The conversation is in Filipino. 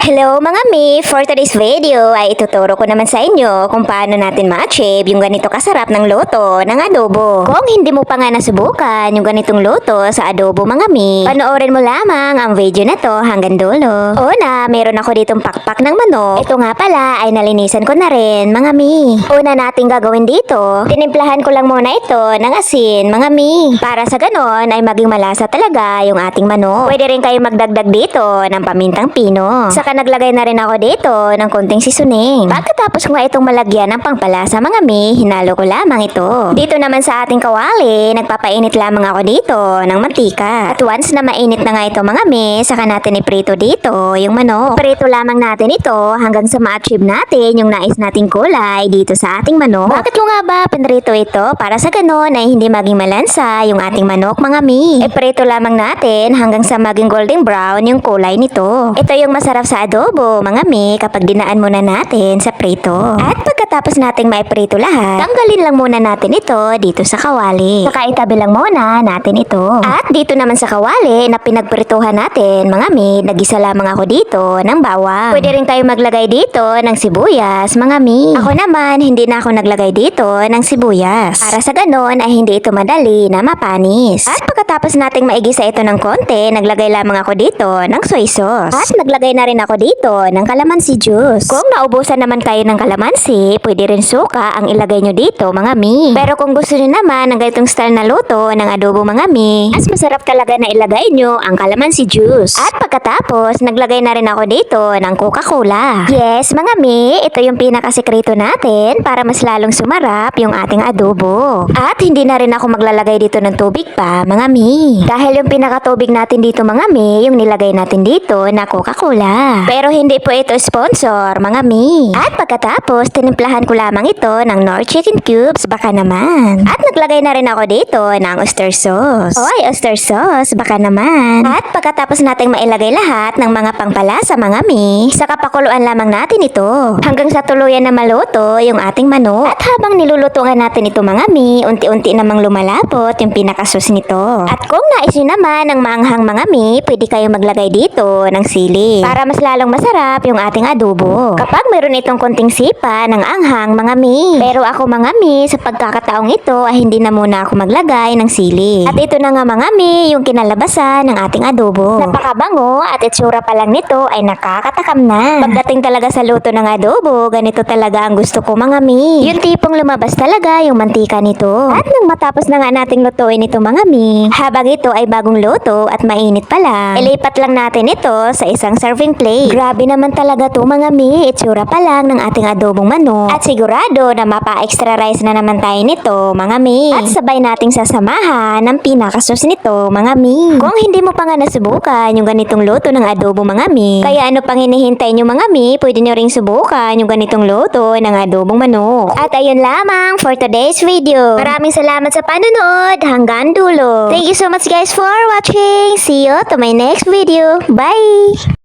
Hello mga mi! For today's video ay ituturo ko naman sa inyo kung paano natin ma-achieve yung ganito kasarap ng luto ng adobo. Kung hindi mo pa nga nasubukan yung ganitong luto sa adobo mga mi, panoorin mo lamang ang video na to hanggang dulo. Una, meron ako ditong pakpak ng manok. Ito nga pala ay nalinisan ko na rin mga mi. Una nating gagawin dito, tinimplahan ko lang muna ito ng asin mga mi. Para sa ganon ay maging malasa talaga yung ating manok. Pwede rin kayo magdagdag dito ng pamintang pino. Saka naglagay na rin ako dito ng konting seasoning. Pagkatapos ko nga itong malagyan ng pangpalasa mga mi, hinalo ko lamang ito. Dito naman sa ating kawali, nagpapainit lamang ako dito ng mantika. At once na mainit na nga ito mga mi, saka natin iprito dito yung manok. Prito lamang natin ito hanggang sa ma-achieve natin yung nais nating kulay dito sa ating manok. Bakit ko nga ba pinrito ito? Para sa ganon ay hindi maging malansa yung ating manok mga mi. Iprito lamang natin hanggang sa maging golden brown yung kulay nito. Ito yung masarap sa adobo mga mi kapag dinaan muna natin sa prito. At pagkatapos nating maiprito lahat, tanggalin lang muna natin ito dito sa kawali. Saka itabi lang muna natin ito. At dito naman sa kawali na pinagprituhan natin mga mi, nagisa lamang ako dito ng bawang. Pwede rin kayo maglagay dito ng sibuyas mga mi. Ako naman hindi na ako naglagay dito ng sibuyas. Para sa ganon ay hindi ito madali na mapanis. At pagkatapos nating maigisa ito ng konti, naglagay lamang ako dito ng soy sauce. At naglagay na rin ako dito ng kalamansi juice. Kung naubusan naman kayo ng kalamansi, pwede rin suka ang ilagay nyo dito mga mi. Pero kung gusto nyo naman ng ganitong style na luto ng adobo mga mi, mas masarap talaga na ilagay nyo ang kalamansi juice. At pagkatapos, naglagay na rin ako dito ng Coca-Cola. Yes mga mi, ito yung pinakasekreto natin para mas lalong sumarap yung ating adobo. At hindi na rin ako maglalagay dito ng tubig pa mga mi. Dahil yung pinakatubig natin dito mga mi, yung nilagay natin dito na Coca-Cola. Pero hindi po ito sponsor mga mi. At pagkatapos, tinimplahan ko lamang ito ng Knorr chicken cubes, baka naman. At naglagay na rin ako dito ng oyster sauce. Oy, oyster sauce, baka naman. At pagkatapos nating mailagay lahat ng mga pangpalasa mga mi, saka pakuluan lamang natin ito hanggang sa tuluyan na maluto yung ating manok. At habang nilulutuan natin ito mga mi, unti-unti namang lumalapot yung pinakasos nito. At kung nais nyo naman ng maanghang mga mi, pwede kayo maglagay dito ng sili para mas lalong masarap yung ating adobo. Kapag mayroon itong konting sipa ng anghang mga mi. Pero ako mga mi, sa pagkakataong ito ay hindi na muna ako maglagay ng sili. At ito na nga mga mi, yung kinalabasan ng ating adobo. Napakabango at itsura pa lang nito ay nakakatakam na. Pagdating talaga sa luto ng adobo, ganito talaga ang gusto ko mga mi. Yung tipong lumabas talaga yung mantika nito. At nang matapos na nga nating lutuin ito mga mi, habang ito ay bagong luto at mainit pa lang, ilipat lang natin ito sa isang serving plate. Grabe naman talaga to mga mi, itsura pa lang ng ating adobong manok. At sigurado na mapa-extra rice na naman tayo nito mga mi. At sabay nating sasamahan ng pinakasos nito mga mi. Kung hindi mo pa nga nasubukan yung ganitong luto ng adobo mga mi, kaya ano pang hinihintay nyo mga mi, pwede nyo ring subukan yung ganitong luto ng adobong manok. At ayun lamang for today's video. Maraming salamat sa panonood hanggang dulo. Thank you so much guys for watching. See you to my next video. Bye!